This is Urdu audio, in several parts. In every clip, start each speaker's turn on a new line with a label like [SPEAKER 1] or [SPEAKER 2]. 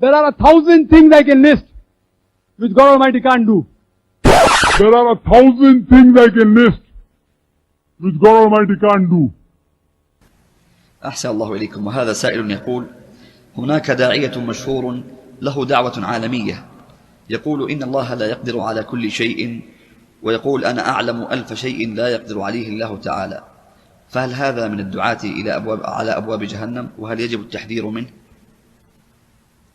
[SPEAKER 1] There are 1,000 things I can list which God Almighty can't do.
[SPEAKER 2] There are 1,000 things I can list which God Almighty can't do.
[SPEAKER 3] أحسن الله إليكم. وهذا سائل يقول: هناك داعية مشهور له دعوة عالمية يقول إن الله لا يقدر على كل شيء، ويقول أنا أعلم 1000 شيء لا يقدر عليه الله تعالى، فهل هذا من الدعاة على أبواب جهنم، وهل يجب التحذير منه؟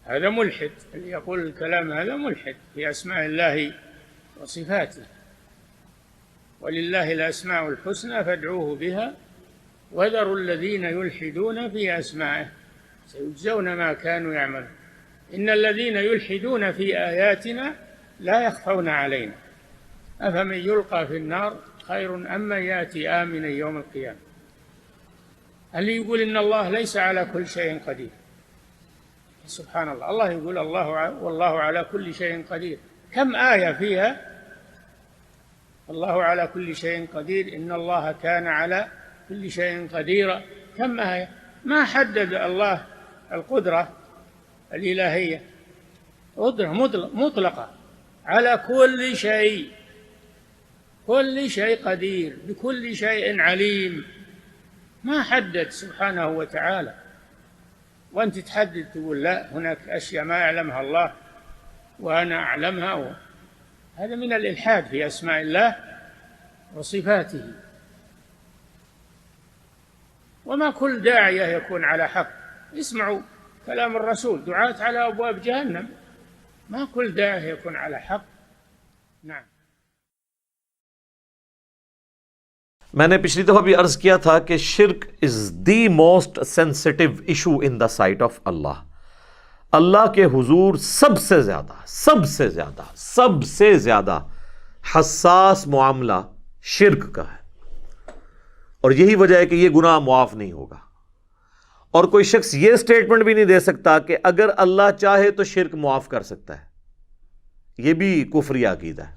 [SPEAKER 4] هذا ملحد، اللي يقول الكلام هذا ملحد في أسماء الله وصفاته. ولله الأسماء الحسنى فادعوه بها وذروا الذين يلحدون في أسمائه سيجزون ما كانوا يعملون. إن الذين يلحدون في آياتنا لا يخفون علينا أفمن يلقى في النار خير أم من يأتي آمنا يوم القيامة. اللي يقول إن الله ليس على كل شيء قدير، سبحان الله، الله يقول والله على كل شيء قدير. كم آية فيها الله على كل شيء قدير، إن الله كان على كل شيء قديرا. كم آية؟ ما حدد الله القدرة الإلهية، قدرة مطلقة على كل شيء، كل شيء قدير، بكل شيء عليم، ما حدد سبحانه وتعالى. وأنت تحدد تقول لا، هناك أشياء ما يعلمها الله وأنا أعلمها، هذا من الإلحاد في أسماء الله وصفاته. وما كل داعية يكون على حق. اسمعوا كلام الرسول: دعاة على أبواب جهنم. ما كل داعية يكون على حق. نعم.
[SPEAKER 5] میں نے پچھلی دفعہ بھی عرض کیا تھا کہ شرک is the most sensitive issue in the sight of Allah. Allah کے حضور سب سے زیادہ حساس معاملہ شرک کا ہے، اور یہی وجہ ہے کہ یہ گناہ معاف نہیں ہوگا. اور کوئی شخص یہ سٹیٹمنٹ بھی نہیں دے سکتا کہ اگر اللہ چاہے تو شرک معاف کر سکتا ہے. یہ بھی کفری عقیدہ ہے،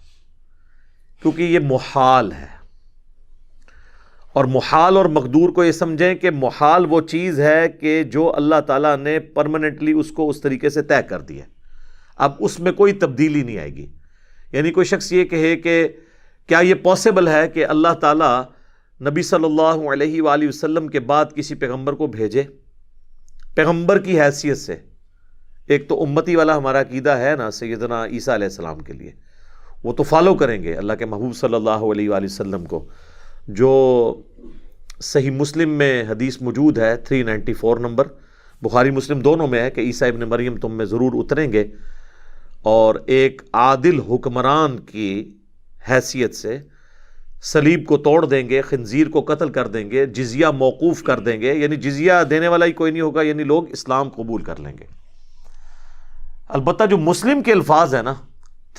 [SPEAKER 5] کیونکہ یہ محال ہے. اور محال اور مقدور کو یہ سمجھیں کہ محال وہ چیز ہے کہ جو اللہ تعالیٰ نے پرماننٹلی اس کو اس طریقے سے طے کر دیا، اب اس میں کوئی تبدیلی نہیں آئے گی. یعنی کوئی شخص یہ کہے کہ کیا یہ پاسبل ہے کہ اللہ تعالیٰ نبی صلی اللہ علیہ وآلہ وسلم کے بعد کسی پیغمبر کو بھیجے پیغمبر کی حیثیت سے؟ ایک تو امتی والا ہمارا عقیدہ ہے نا سیدنا عیسیٰ علیہ السلام کے لیے، وہ تو فالو کریں گے اللہ کے محبوب صلی اللہ علیہ وآلہ وسلم کو. جو صحیح مسلم میں حدیث موجود ہے 394 نمبر، بخاری مسلم دونوں میں ہے کہ عیسیٰ ابن مریم تم میں ضرور اتریں گے اور ایک عادل حکمران کی حیثیت سے صلیب کو توڑ دیں گے، خنزیر کو قتل کر دیں گے، جزیہ موقوف کر دیں گے، یعنی جزیہ دینے والا ہی کوئی نہیں ہوگا، یعنی لوگ اسلام قبول کر لیں گے. البتہ جو مسلم کے الفاظ ہیں نا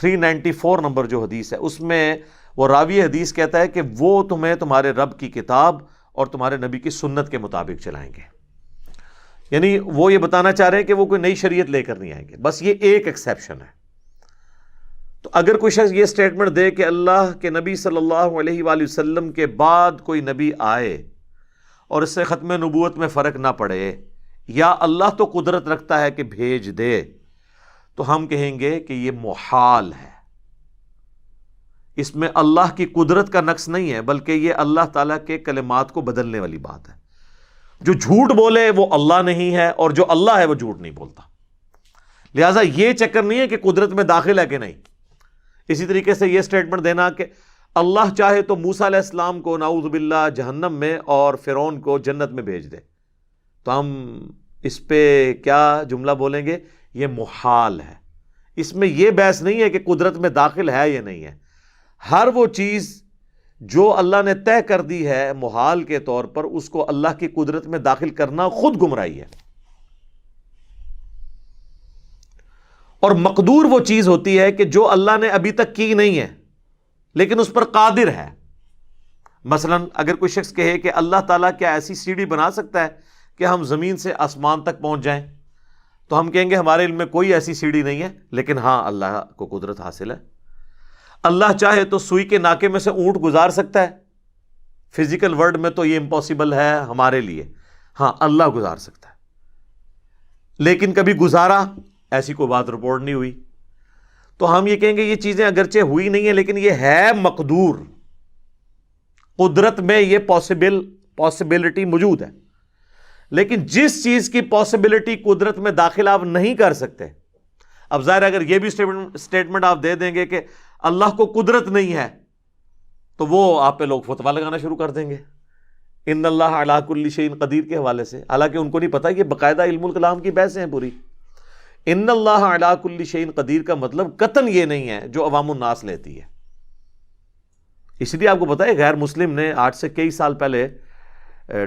[SPEAKER 5] 394 نمبر جو حدیث ہے، اس میں وہ راوی حدیث کہتا ہے کہ وہ تمہیں تمہارے رب کی کتاب اور تمہارے نبی کی سنت کے مطابق چلائیں گے. یعنی وہ یہ بتانا چاہ رہے ہیں کہ وہ کوئی نئی شریعت لے کر نہیں آئیں گے. بس یہ ایک ایکسیپشن ہے. تو اگر کوئی شخص یہ سٹیٹمنٹ دے کہ اللہ کے نبی صلی اللہ علیہ وآلہ وسلم کے بعد کوئی نبی آئے اور اس سے ختم نبوت میں فرق نہ پڑے، یا اللہ تو قدرت رکھتا ہے کہ بھیج دے، تو ہم کہیں گے کہ یہ محال ہے. اس میں اللہ کی قدرت کا نقص نہیں ہے، بلکہ یہ اللہ تعالیٰ کے کلمات کو بدلنے والی بات ہے. جو جھوٹ بولے وہ اللہ نہیں ہے، اور جو اللہ ہے وہ جھوٹ نہیں بولتا. لہٰذا یہ چکر نہیں ہے کہ قدرت میں داخل ہے کہ نہیں. اسی طریقے سے یہ سٹیٹمنٹ دینا کہ اللہ چاہے تو موسیٰ علیہ السلام کو نعوذ باللہ جہنم میں اور فرعون کو جنت میں بھیج دے، تو ہم اس پہ کیا جملہ بولیں گے؟ یہ محال ہے. اس میں یہ بحث نہیں ہے کہ قدرت میں داخل ہے یا نہیں ہے. ہر وہ چیز جو اللہ نے طے کر دی ہے محال کے طور پر، اس کو اللہ کی قدرت میں داخل کرنا خود گمراہی ہے. اور مقدور وہ چیز ہوتی ہے کہ جو اللہ نے ابھی تک کی نہیں ہے لیکن اس پر قادر ہے. مثلا اگر کوئی شخص کہے کہ اللہ تعالیٰ کیا ایسی سیڑھی بنا سکتا ہے کہ ہم زمین سے آسمان تک پہنچ جائیں، تو ہم کہیں گے ہمارے علم میں کوئی ایسی سیڑھی نہیں ہے، لیکن ہاں اللہ کو قدرت حاصل ہے. اللہ چاہے تو سوئی کے ناکے میں سے اونٹ گزار سکتا ہے. فزیکل ورلڈ میں تو یہ امپاسبل ہے ہمارے لیے، ہاں اللہ گزار سکتا ہے. لیکن کبھی گزارا ایسی کوئی بات رپورٹ نہیں ہوئی، تو ہم یہ کہیں گے یہ چیزیں اگرچہ ہوئی نہیں ہیں لیکن یہ ہے مقدور، قدرت میں یہ پاسبلٹی موجود ہے. لیکن جس چیز کی پاسبلٹی قدرت میں داخل آپ نہیں کر سکتے، اب ظاہر ہے اگر یہ بھی اسٹیٹمنٹ آپ دے دیں گے کہ اللہ کو قدرت نہیں ہے تو وہ آپ پہ لوگ فتویٰ لگانا شروع کر دیں گے ان اللہ علی کل شیء قدیر کے حوالے سے، حالانکہ ان کو نہیں پتا یہ باقاعدہ علم الکلام کی بحثیں ہیں پوری. ان اللہ علی کل شیء قدیر کا مطلب قطعاً یہ نہیں ہے جو عوام الناس لیتی ہے. اس لیے آپ کو پتا ہے غیر مسلم نے آج سے کئی سال پہلے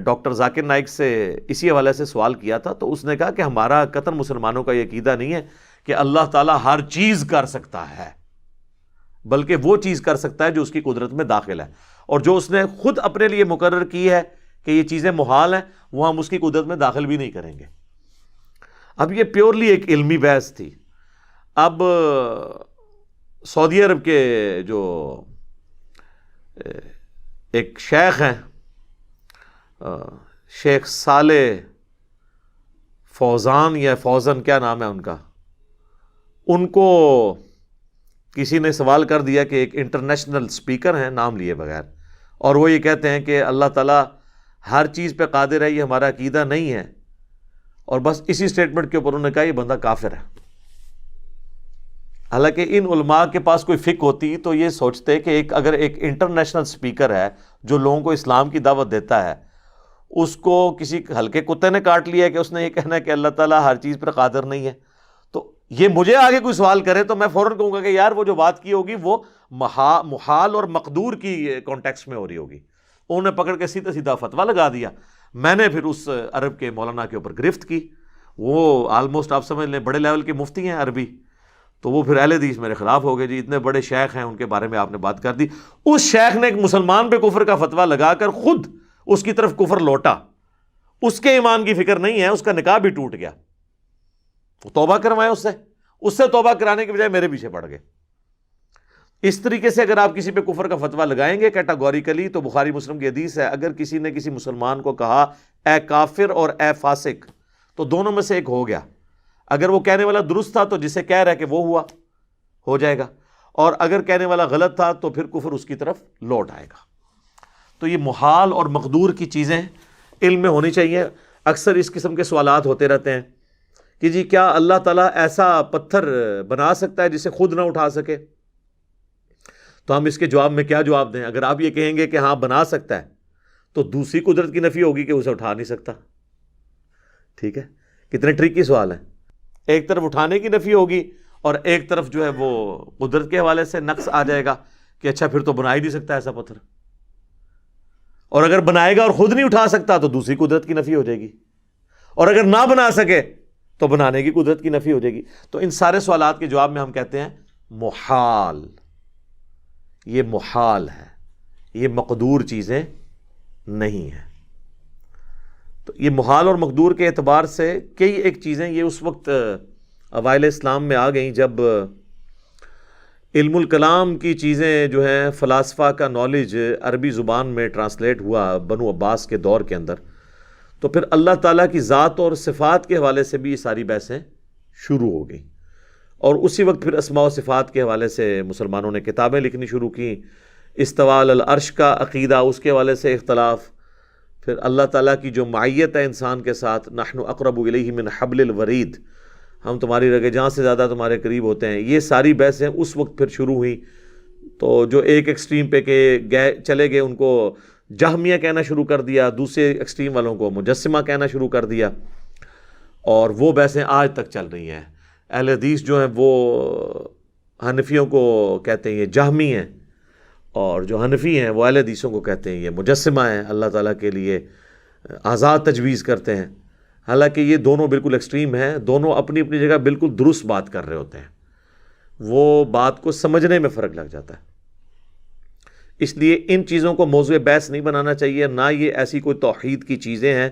[SPEAKER 5] ڈاکٹر ذاکر نائک سے اسی حوالے سے سوال کیا تھا، تو اس نے کہا کہ ہمارا قطعاً مسلمانوں کا یہ عقیدہ نہیں ہے کہ اللہ تعالیٰ ہر چیز کر سکتا ہے، بلکہ وہ چیز کر سکتا ہے جو اس کی قدرت میں داخل ہے، اور جو اس نے خود اپنے لیے مقرر کی ہے کہ یہ چیزیں محال ہیں وہ ہم اس کی قدرت میں داخل بھی نہیں کریں گے. اب یہ پیورلی ایک علمی بحث تھی. اب سعودی عرب کے جو ایک شیخ ہیں شیخ صالح فوزان یا فوزن کیا نام ہے ان کا، ان کو کسی نے سوال کر دیا کہ ایک انٹرنیشنل سپیکر ہیں نام لیے بغیر، اور وہ یہ کہتے ہیں کہ اللہ تعالیٰ ہر چیز پہ قادر ہے، یہ ہمارا عقیدہ نہیں ہے، اور بس اسی سٹیٹمنٹ کے اوپر انہوں نے کہا یہ بندہ کافر ہے. حالانکہ ان علماء کے پاس کوئی فقہ ہوتی تو یہ سوچتے کہ اگر ایک انٹرنیشنل سپیکر ہے جو لوگوں کو اسلام کی دعوت دیتا ہے، اس کو کسی ہلکے کتے نے کاٹ لیا ہے کہ اس نے یہ کہنا ہے کہ اللہ تعالیٰ ہر چیز پر قادر نہیں ہے، تو یہ مجھے آگے کوئی سوال کرے تو میں فوراً کہوں گا کہ یار وہ جو بات کی ہوگی وہ محال اور مقدور کی کانٹیکسٹ میں ہو رہی ہوگی. انہوں نے پکڑ کے سیدھا سیدھا فتویٰ لگا دیا. میں نے پھر اس عرب کے مولانا کے اوپر گرفت کی، وہ آلموسٹ آپ سمجھ لیں بڑے لیول کے مفتی ہیں عربی، تو وہ پھر اہل حدیث میرے خلاف ہو گئے، جی اتنے بڑے شیخ ہیں ان کے بارے میں آپ نے بات کر دی. اس شیخ نے ایک مسلمان پہ کفر کا فتویٰ لگا کر خود اس کی طرف کفر لوٹا، اس کے ایمان کی فکر نہیں ہے، اس کا نکاح بھی ٹوٹ گیا، وہ توبہ کروائے اس سے توبہ کرانے کے بجائے میرے پیچھے پڑ گئے. اس طریقے سے اگر آپ کسی پہ کفر کا فتویٰ لگائیں گے کیٹاگوریکلی، تو بخاری مسلم کی حدیث ہے اگر کسی نے کسی مسلمان کو کہا اے کافر اور اے فاسق، تو دونوں میں سے ایک ہو گیا. اگر وہ کہنے والا درست تھا تو جسے کہہ رہا ہے کہ وہ ہو جائے گا، اور اگر کہنے والا غلط تھا تو پھر کفر اس کی طرف لوٹ آئے گا. تو یہ محال اور مقدور کی چیزیں علم میں ہونی چاہیے. اکثر اس قسم کے سوالات ہوتے رہتے ہیں کہ جی کیا اللہ تعالیٰ ایسا پتھر بنا سکتا ہے جسے خود نہ اٹھا سکے؟ تو ہم اس کے جواب میں کیا جواب دیں؟ اگر آپ یہ کہیں گے کہ ہاں بنا سکتا ہے تو دوسری قدرت کی نفی ہوگی کہ اسے اٹھا نہیں سکتا. ٹھیک ہے، کتنے ٹرکی سوال ہیں. ایک طرف اٹھانے کی نفی ہوگی اور ایک طرف جو ہے وہ قدرت کے حوالے سے نقص آ جائے گا کہ اچھا پھر تو بنا ہی نہیں سکتا ایسا پتھر، اور اگر بنائے گا اور خود نہیں اٹھا سکتا تو دوسری قدرت کی نفی ہو جائے گی، اور اگر نہ بنا سکے تو بنانے کی قدرت کی نفی ہو جائے گی. تو ان سارے سوالات کے جواب میں ہم کہتے ہیں محال، یہ محال ہے، یہ مقدور چیزیں نہیں ہیں. تو یہ محال اور مقدور کے اعتبار سے کئی ایک چیزیں یہ اس وقت اوائل اسلام میں آ گئیں جب علم الکلام کی چیزیں جو ہیں فلاسفہ کا نالج عربی زبان میں ٹرانسلیٹ ہوا بنو عباس کے دور کے اندر، تو پھر اللہ تعالیٰ کی ذات اور صفات کے حوالے سے بھی یہ ساری بحثیں شروع ہو گئیں. اور اسی وقت پھر اسماء و صفات کے حوالے سے مسلمانوں نے کتابیں لکھنی شروع کیں. استواء علی العرش کا عقیدہ، اس کے حوالے سے اختلاف، پھر اللہ تعالیٰ کی جو معیت ہے انسان کے ساتھ، نحن اقرب الیہ من حبل الورید، ہم تمہاری رگے جان سے زیادہ تمہارے قریب ہوتے ہیں، یہ ساری بحثیں اس وقت پھر شروع ہوئیں. تو جو ایک ایکسٹریم پہ چلے گئے ان کو جہمیہ کہنا شروع کر دیا، دوسرے ایکسٹریم والوں کو مجسمہ کہنا شروع کر دیا، اور وہ بحثیں آج تک چل رہی ہیں. اہل حدیث جو ہیں وہ حنفیوں کو کہتے ہیں یہ جہمی ہیں، اور جو حنفی ہیں وہ اہل حدیثوں کو کہتے ہیں یہ مجسمہ ہیں، اللہ تعالیٰ کے لیے آزاد تجویز کرتے ہیں. حالانکہ یہ دونوں بالکل ایکسٹریم ہیں، دونوں اپنی اپنی جگہ بالکل درست بات کر رہے ہوتے ہیں، وہ بات کو سمجھنے میں فرق لگ جاتا ہے. اس لیے ان چیزوں کو موضوع بحث نہیں بنانا چاہیے، نہ یہ ایسی کوئی توحید کی چیزیں ہیں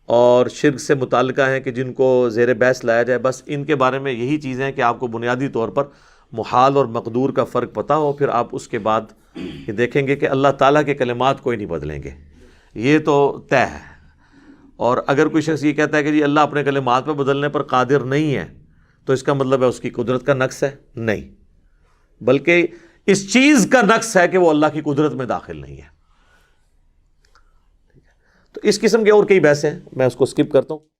[SPEAKER 5] اور شرک سے متعلقہ ہیں کہ جن کو زیر بحث لایا جائے. بس ان کے بارے میں یہی چیزیں ہیں کہ آپ کو بنیادی طور پر محال اور مقدور کا فرق پتہ ہو، پھر آپ اس کے بعد یہ دیکھیں گے کہ اللہ تعالیٰ کے کلمات کوئی نہیں بدلیں گے، یہ تو طے ہے. اور اگر کوئی شخص یہ کہتا ہے کہ جی اللہ اپنے کلمات پہ بدلنے پر قادر نہیں ہے، تو اس کا مطلب ہے اس کی قدرت کا نقص ہے؟ نہیں، بلکہ اس چیز کا نقص ہے کہ وہ اللہ کی قدرت میں داخل نہیں ہے۔ تو اس قسم کے اور کئی بحثیں ہیں، میں اس کو سکپ کرتا ہوں۔